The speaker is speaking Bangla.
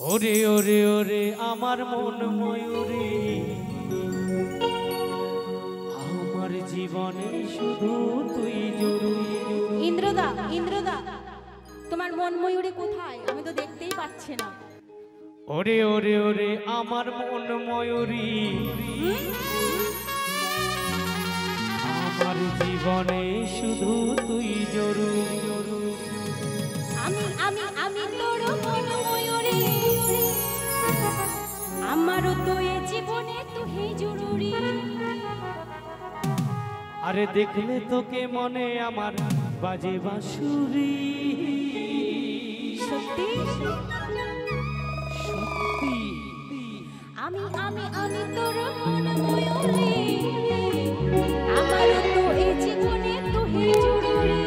ওরে ওরে ওরে আমার মন ময়ূরী, আমার জীবনে শুধু তুই জরুরি। ইন্দ্রদা, ইন্দ্রদা, তোমার মন ময়ূরী কোথায়? আমি তো দেখতেই পাচ্ছি না। ওরে ওরে ওরে আমার মন ময়ূরী, আমার জীবনে শুধু তুই জরুরি। আমি আমি আমি তোর মন ময়ূরী, আমারও তো এ জীবনে তুই জরুরি। আরে দেখলে তোকে মনে আমার বাজে বাঁশুরি। সত্যি সত্যি আমি আমি আমি তোর মন ময়ূরী, আমারও তো এ জীবনে তুই জরুরি।